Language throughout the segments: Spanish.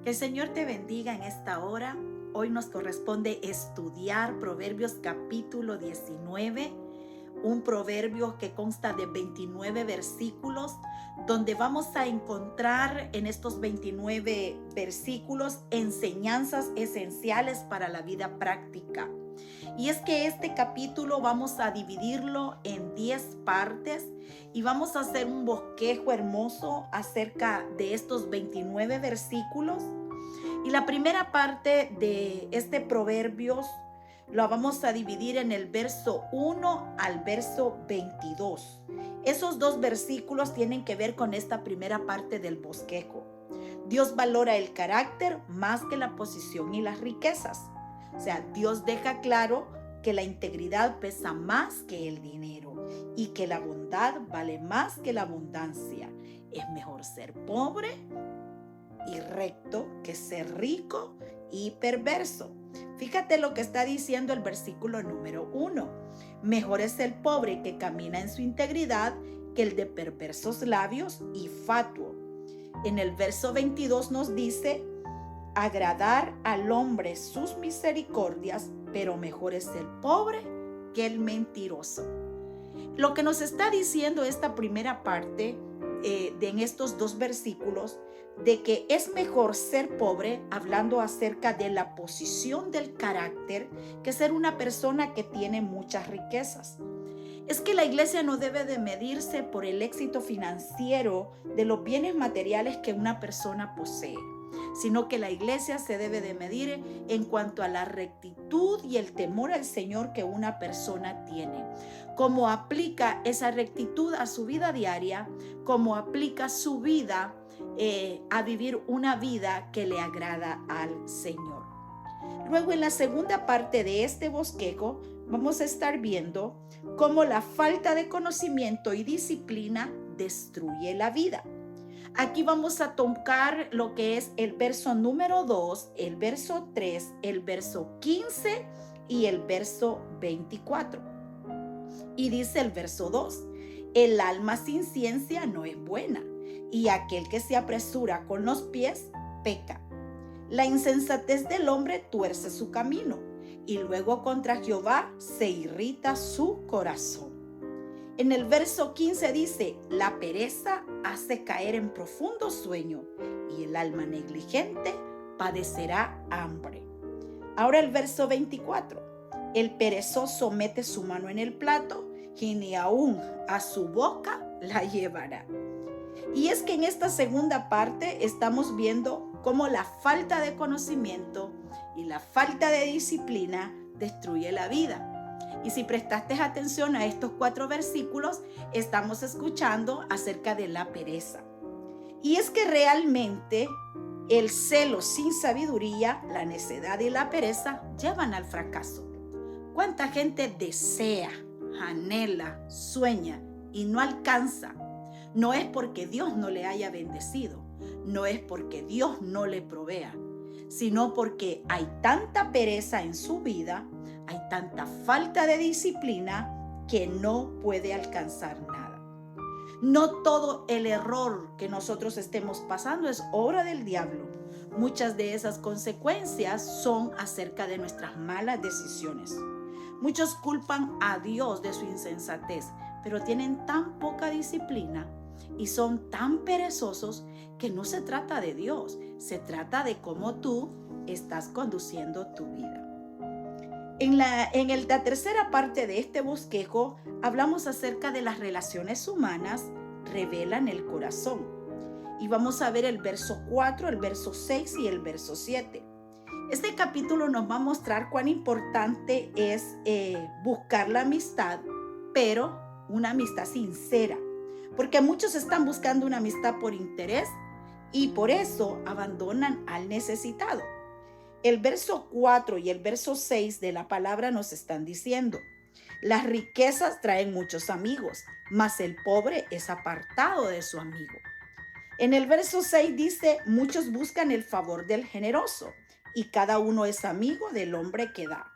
Que el Señor te bendiga en esta hora. Hoy nos corresponde estudiar Proverbios capítulo 19, un proverbio que consta de 29 versículos, donde vamos a encontrar en estos 29 versículos enseñanzas esenciales para la vida práctica. Y es que este capítulo vamos a dividirlo en 10 partes y vamos a hacer un bosquejo hermoso acerca de estos 29 versículos. Y la primera parte de este proverbios lo vamos a dividir en el verso 1 al verso 22. Esos dos versículos tienen que ver con esta primera parte del bosquejo. Dios valora el carácter más que la posición y las riquezas. O sea, Dios deja claro que la integridad pesa más que el dinero y que la bondad vale más que la abundancia. Es mejor ser pobre y recto que ser rico y perverso. Fíjate lo que está diciendo el versículo número 1. Mejor es el pobre que camina en su integridad que el de perversos labios y fatuo. En el verso 22 nos dice: agradar al hombre sus misericordias, pero mejor es el pobre que el mentiroso. Lo que nos está diciendo esta primera parte en estos dos versículos, de que es mejor ser pobre, hablando acerca de la posición del carácter, que ser una persona que tiene muchas riquezas. Es que la iglesia no debe de medirse por el éxito financiero de los bienes materiales que una persona posee, sino que la iglesia se debe de medir en cuanto a la rectitud y el temor al Señor que una persona tiene. Cómo aplica esa rectitud a su vida diaria, cómo aplica su vida a vivir una vida que le agrada al Señor. Luego, en la segunda parte de este bosquejo, vamos a estar viendo cómo la falta de conocimiento y disciplina destruye la vida. Aquí vamos a tocar lo que es el verso número 2, el verso 3, el verso 15 y el verso 24. Y dice el verso 2: el alma sin ciencia no es buena, y aquel que se apresura con los pies peca. La insensatez del hombre tuerce su camino, y luego contra Jehová se irrita su corazón. En el verso 15 dice: la pereza hace caer en profundo sueño, y el alma negligente padecerá hambre. Ahora el verso 24: el perezoso mete su mano en el plato, y ni aún a su boca la llevará. Y es que en esta segunda parte estamos viendo cómo la falta de conocimiento y la falta de disciplina destruye la vida. Y si prestaste atención a estos 4 versículos, estamos escuchando acerca de la pereza. Y es que realmente el celo sin sabiduría, la necedad y la pereza llevan al fracaso. ¿Cuánta gente desea, anhela, sueña y no alcanza? No es porque Dios no le haya bendecido, no es porque Dios no le provea, sino porque hay tanta pereza en su vida, hay tanta falta de disciplina que no puede alcanzar nada. No todo el error que nosotros estemos pasando es obra del diablo. Muchas de esas consecuencias son acerca de nuestras malas decisiones. Muchos culpan a Dios de su insensatez, pero tienen tan poca disciplina y son tan perezosos que no se trata de Dios, se trata de cómo tú estás conduciendo tu vida. En la tercera parte de este bosquejo hablamos acerca de las relaciones humanas revelan el corazón. Y vamos a ver el verso 4, el verso 6 y el verso 7. Este capítulo nos va a mostrar cuán importante es buscar la amistad, pero una amistad sincera. Porque muchos están buscando una amistad por interés y por eso abandonan al necesitado. El verso 4 y el verso 6 de la palabra nos están diciendo: las riquezas traen muchos amigos, mas el pobre es apartado de su amigo. En el verso 6 dice: muchos buscan el favor del generoso, y cada uno es amigo del hombre que da.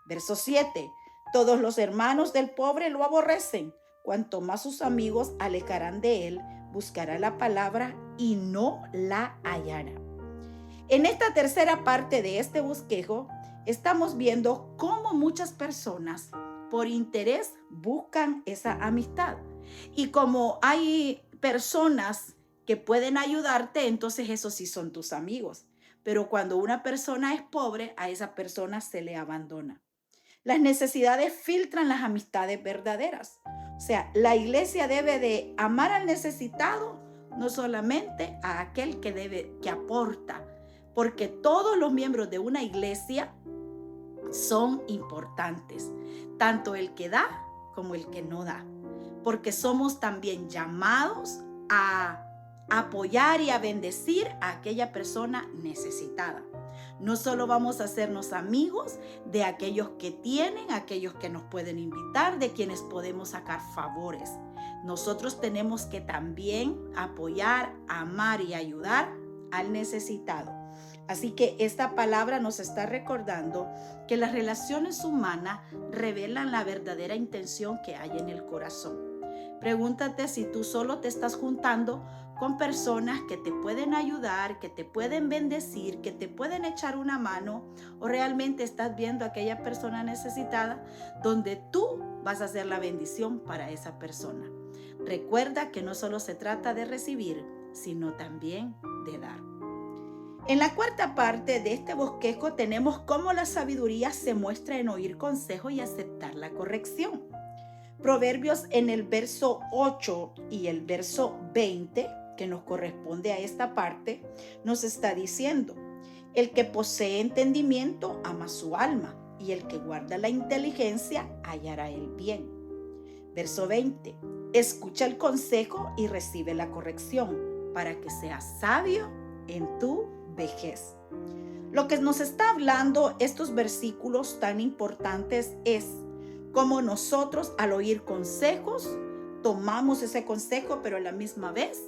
Verso 7: todos los hermanos del pobre lo aborrecen, cuanto más sus amigos alejarán de él, buscará la palabra y no la hallará. En esta tercera parte de este bosquejo, estamos viendo cómo muchas personas por interés buscan esa amistad. Y como hay personas que pueden ayudarte, entonces esos sí son tus amigos. Pero cuando una persona es pobre, a esa persona se le abandona. Las necesidades filtran las amistades verdaderas. O sea, la iglesia debe de amar al necesitado, no solamente a aquel que aporta, porque todos los miembros de una iglesia son importantes, tanto el que da como el que no da, porque somos también llamados a apoyar y a bendecir a aquella persona necesitada. No solo vamos a hacernos amigos de aquellos que tienen, aquellos que nos pueden invitar, de quienes podemos sacar favores. Nosotros tenemos que también apoyar, amar y ayudar al necesitado. Así que esta palabra nos está recordando que las relaciones humanas revelan la verdadera intención que hay en el corazón. Pregúntate si tú solo te estás juntando con personas que te pueden ayudar, que te pueden bendecir, que te pueden echar una mano, o realmente estás viendo a aquella persona necesitada donde tú vas a hacer la bendición para esa persona. Recuerda que no solo se trata de recibir, sino también de dar. En la cuarta parte de este bosquejo tenemos cómo la sabiduría se muestra en oír consejo y aceptar la corrección. Proverbios en el verso 8 y el verso 20, que nos corresponde a esta parte, nos está diciendo: el que posee entendimiento ama su alma, y el que guarda la inteligencia hallará el bien. Verso 20, escucha el consejo y recibe la corrección, para que seas sabio en tu vejez. Lo que nos está hablando estos versículos tan importantes es cómo nosotros al oír consejos tomamos ese consejo, pero a la misma vez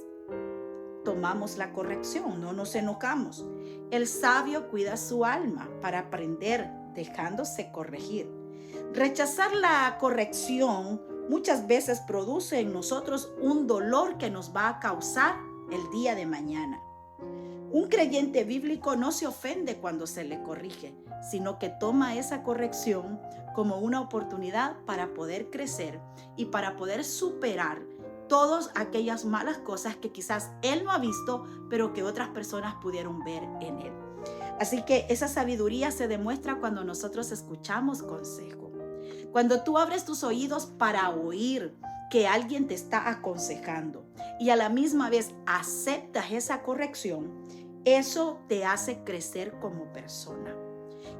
tomamos la corrección, no nos enojamos. El sabio cuida su alma para aprender, dejándose corregir. Rechazar la corrección muchas veces produce en nosotros un dolor que nos va a causar el día de mañana. Un creyente bíblico no se ofende cuando se le corrige, sino que toma esa corrección como una oportunidad para poder crecer y para poder superar todas aquellas malas cosas que quizás él no ha visto, pero que otras personas pudieron ver en él. Así que esa sabiduría se demuestra cuando nosotros escuchamos consejo. Cuando tú abres tus oídos para oír que alguien te está aconsejando y a la misma vez aceptas esa corrección, eso te hace crecer como persona.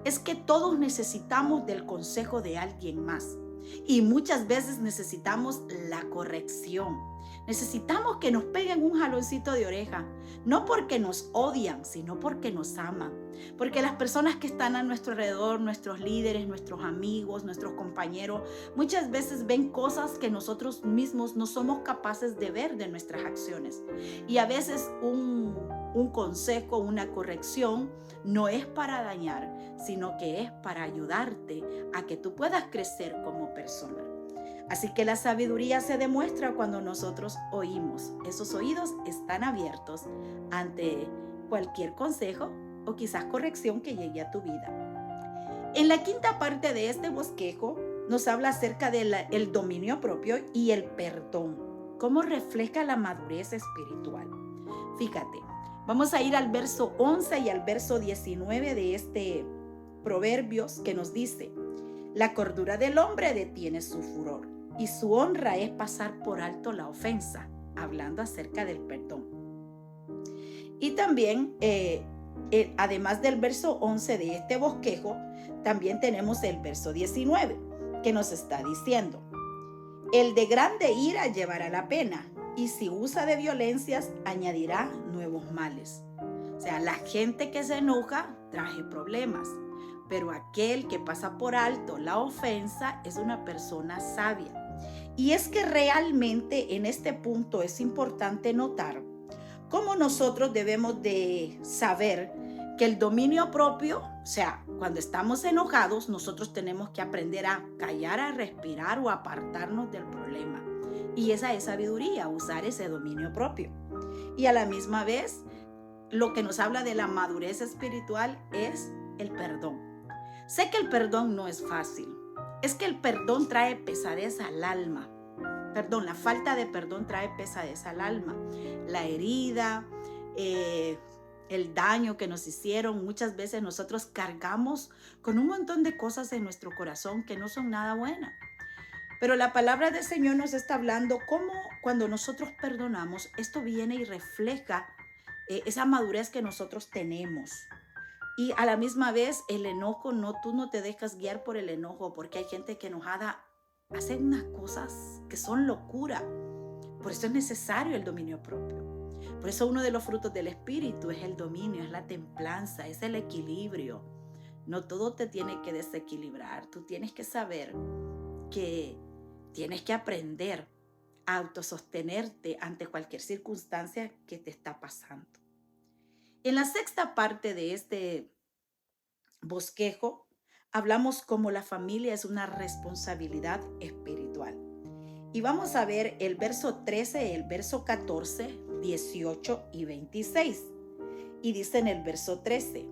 Es que todos necesitamos del consejo de alguien más y muchas veces necesitamos la corrección. Necesitamos que nos peguen un jaloncito de oreja, no porque nos odian, sino porque nos aman. Porque las personas que están a nuestro alrededor, nuestros líderes, nuestros amigos, nuestros compañeros, muchas veces ven cosas que nosotros mismos no somos capaces de ver de nuestras acciones. Y a veces un consejo, una corrección, no es para dañar, sino que es para ayudarte a que tú puedas crecer como persona. Así que la sabiduría se demuestra cuando nosotros oímos. Esos oídos están abiertos ante cualquier consejo o quizás corrección que llegue a tu vida. En la quinta parte de este bosquejo nos habla acerca del dominio propio y el perdón, cómo refleja la madurez espiritual. Fíjate, vamos a ir al verso 11 y al verso 19 de este Proverbios, que nos dice: la cordura del hombre detiene su furor y su honra es pasar por alto la ofensa, hablando acerca del perdón. Y también, además del verso 11 de este bosquejo, también tenemos el verso 19, que nos está diciendo: el de grande ira llevará la pena, y si usa de violencias añadirá nuevos males. O sea, la gente que se enoja trae problemas, pero aquel que pasa por alto la ofensa es una persona sabia. Y es que realmente en este punto es importante notar cómo nosotros debemos de saber que el dominio propio, o sea, cuando estamos enojados, nosotros tenemos que aprender a callar, a respirar o apartarnos del problema. Y esa es sabiduría, usar ese dominio propio. Y a la misma vez, lo que nos habla de la madurez espiritual es el perdón. Sé que el perdón no es fácil. Es que el perdón trae pesadez al alma. Perdón, la falta de perdón trae pesadez al alma. La herida, el daño que nos hicieron, muchas veces nosotros cargamos con un montón de cosas en nuestro corazón que no son nada buenas. Pero la palabra del Señor nos está hablando cómo cuando nosotros perdonamos, esto viene y refleja esa madurez que nosotros tenemos. Y a la misma vez el enojo, tú no te dejas guiar por el enojo, porque hay gente que enojada hace unas cosas que son locura. Por eso es necesario el dominio propio. Por eso uno de los frutos del Espíritu es el dominio, es la templanza, es el equilibrio. No todo te tiene que desequilibrar. Tú tienes que saber que tienes que aprender a autosostenerte ante cualquier circunstancia que te está pasando. En la sexta parte de este bosquejo, hablamos cómo la familia es una responsabilidad espiritual. Y vamos a ver el verso 13, el verso 14, 18 y 26. Y dice en el verso 13,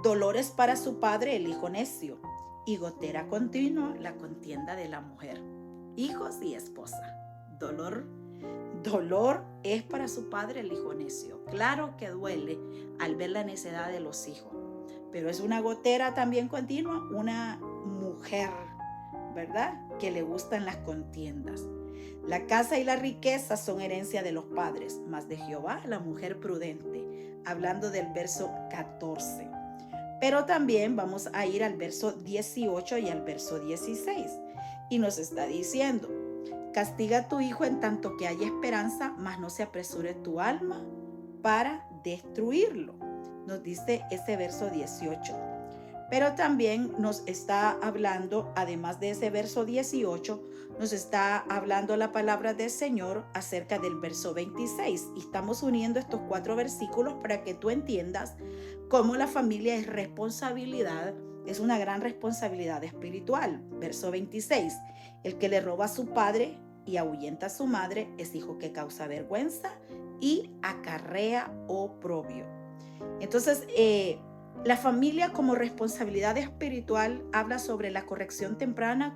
dolores para su padre el hijo necio, y gotera continua la contienda de la mujer. Hijos y esposa. Dolor es para su padre el hijo necio. Claro que duele al ver la necedad de los hijos, pero es una gotera también continua, una mujer, ¿verdad? Que le gustan las contiendas. La casa y la riqueza son herencia de los padres, mas de Jehová la mujer prudente. Hablando del verso 14. Pero también vamos a ir al verso 18 y al verso 16. Y nos está diciendo, castiga a tu hijo en tanto que haya esperanza, mas no se apresure tu alma para destruirlo. Nos dice ese verso 18. Pero también nos está hablando, además de ese verso 18, nos está hablando la palabra del Señor acerca del verso 26. Y estamos uniendo estos 4 versículos para que tú entiendas cómo la familia es responsabilidad, es una gran responsabilidad espiritual. Verso 26. El que le roba a su padre y ahuyenta a su madre es hijo que causa vergüenza y acarrea oprobio. Entonces, la familia como responsabilidad espiritual habla sobre la corrección temprana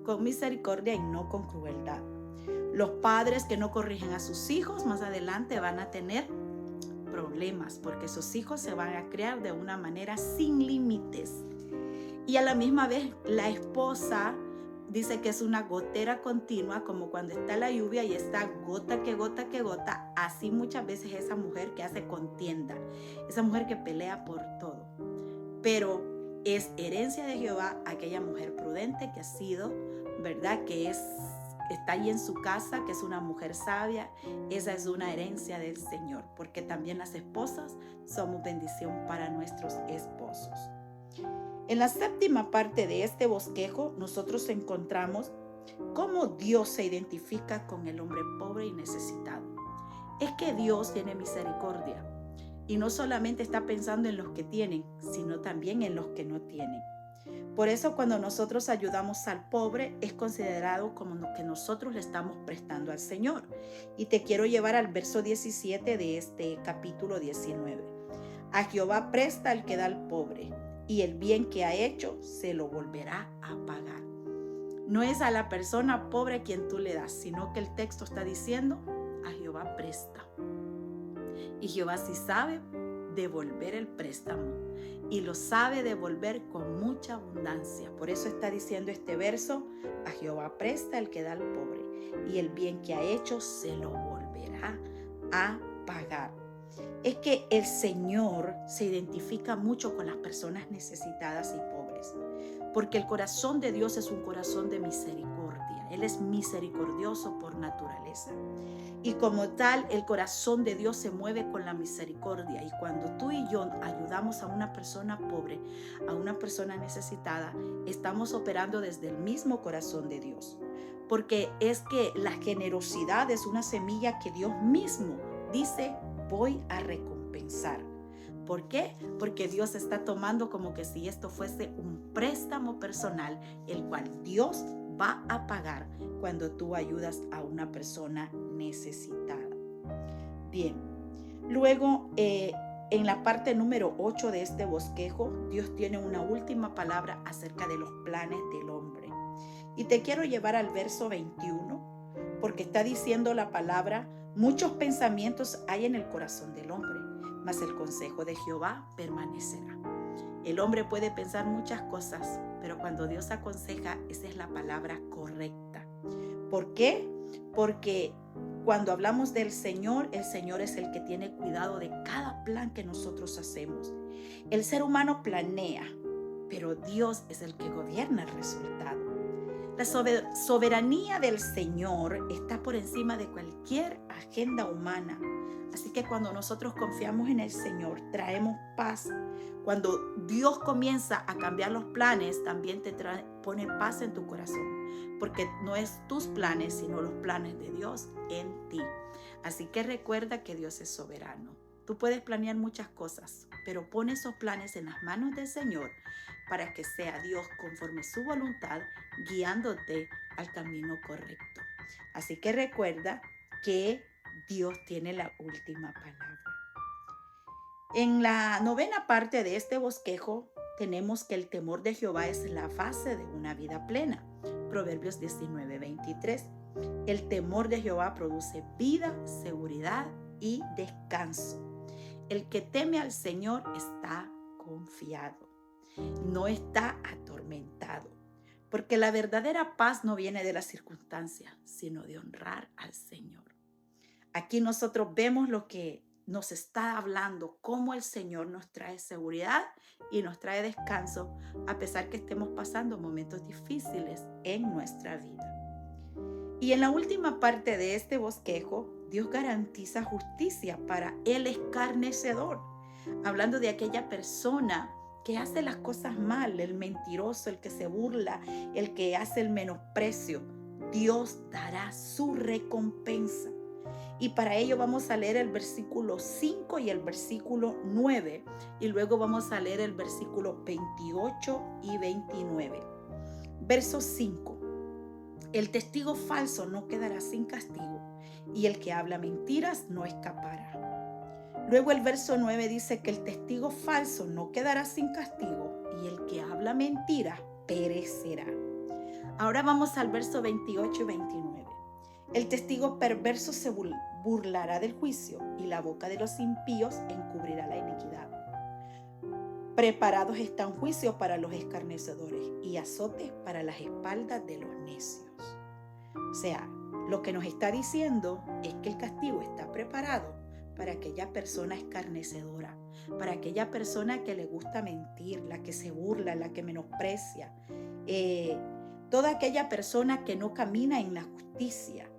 con misericordia y no con crueldad. Los padres que no corrigen a sus hijos más adelante van a tener problemas porque sus hijos se van a criar de una manera sin límites. Y a la misma vez la esposa dice que es una gotera continua, como cuando está la lluvia y está gota que gota que gota. Así muchas veces esa mujer que hace contienda, esa mujer que pelea por todo. Pero es herencia de Jehová aquella mujer prudente que ha sido, ¿verdad? Que está ahí en su casa, que es una mujer sabia. Esa es una herencia del Señor, porque también las esposas somos bendición para nuestros esposos. En la séptima parte de este bosquejo, nosotros encontramos cómo Dios se identifica con el hombre pobre y necesitado. Es que Dios tiene misericordia y no solamente está pensando en los que tienen, sino también en los que no tienen. Por eso cuando nosotros ayudamos al pobre es considerado como lo que nosotros le estamos prestando al Señor. Y te quiero llevar al verso 17 de este capítulo 19. A Jehová presta el que da al pobre, y el bien que ha hecho se lo volverá a pagar. No es a la persona pobre quien tú le das, sino que el texto está diciendo, a Jehová presta. Y Jehová sí sabe devolver el préstamo y lo sabe devolver con mucha abundancia. Por eso está diciendo este verso, a Jehová presta el que da al pobre, y el bien que ha hecho se lo volverá a pagar. Es que el Señor se identifica mucho con las personas necesitadas y pobres, porque el corazón de Dios es un corazón de misericordia. Él es misericordioso por naturaleza. Y como tal, el corazón de Dios se mueve con la misericordia. Y cuando tú y yo ayudamos a una persona pobre, a una persona necesitada, estamos operando desde el mismo corazón de Dios. Porque es que la generosidad es una semilla que Dios mismo dice, voy a recompensar. ¿Por qué? Porque Dios está tomando como que si esto fuese un préstamo personal, el cual Dios va a pagar cuando tú ayudas a una persona necesitada. Bien, Luego, en la parte número 8 de este bosquejo, Dios tiene una última palabra acerca de los planes del hombre. Y te quiero llevar al verso 21, porque está diciendo la palabra: muchos pensamientos hay en el corazón del hombre, mas el consejo de Jehová permanecerá. El hombre puede pensar muchas cosas, pero cuando Dios aconseja, esa es la palabra correcta. ¿Por qué? Porque cuando hablamos del Señor, el Señor es el que tiene cuidado de cada plan que nosotros hacemos. El ser humano planea, pero Dios es el que gobierna el resultado. La soberanía del Señor está por encima de cualquier agenda humana. Así que cuando nosotros confiamos en el Señor, traemos paz. Cuando Dios comienza a cambiar los planes, también pone paz en tu corazón, porque no es tus planes, sino los planes de Dios en ti. Así que recuerda que Dios es soberano. Tú puedes planear muchas cosas, pero pon esos planes en las manos del Señor para que sea Dios, conforme su voluntad, guiándote al camino correcto. Así que recuerda que Dios tiene la última palabra. En la 9ª parte de este bosquejo tenemos que el temor de Jehová es la base de una vida plena. Proverbios 19:23. El temor de Jehová produce vida, seguridad y descanso. El que teme al Señor está confiado, no está atormentado, porque la verdadera paz no viene de las circunstancias, sino de honrar al Señor. Aquí nosotros vemos lo que nos está hablando, cómo el Señor nos trae seguridad y nos trae descanso, a pesar que estemos pasando momentos difíciles en nuestra vida. Y en la última parte de este bosquejo, Dios garantiza justicia para el escarnecedor, hablando de aquella persona que hace las cosas mal, el mentiroso, el que se burla, el que hace el menosprecio. Dios dará su recompensa. Y para ello vamos a leer el versículo 5 y el versículo 9. Y luego vamos a leer el versículo 28 y 29. Verso 5. El testigo falso no quedará sin castigo, y el que habla mentiras no escapará. Luego el verso 9 dice que el testigo falso no quedará sin castigo, y el que habla mentiras perecerá. Ahora vamos al verso 28 y 29. El testigo perverso se burlará del juicio, y la boca de los impíos encubrirá la iniquidad. Preparados están juicios para los escarnecedores y azotes para las espaldas de los necios. O sea, lo que nos está diciendo es que el castigo está preparado para aquella persona escarnecedora, para aquella persona que le gusta mentir, la que se burla, la que menosprecia, toda aquella persona que no camina en la justicia.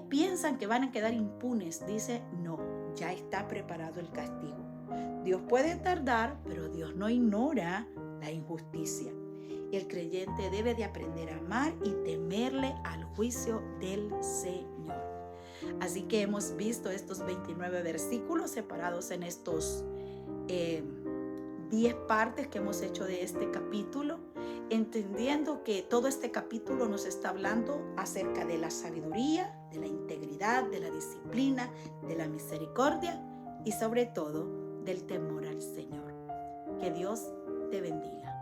Piensan que van a quedar impunes. Dice, no, ya está preparado el castigo. Dios puede tardar, pero Dios no ignora la injusticia. El creyente debe de aprender a amar y temerle al juicio del Señor. Así que hemos visto estos 29 versículos separados en estos 10 partes que hemos hecho de este capítulo, entendiendo que todo este capítulo nos está hablando acerca de la sabiduría, de la integridad, de la disciplina, de la misericordia y sobre todo del temor al Señor. Que Dios te bendiga.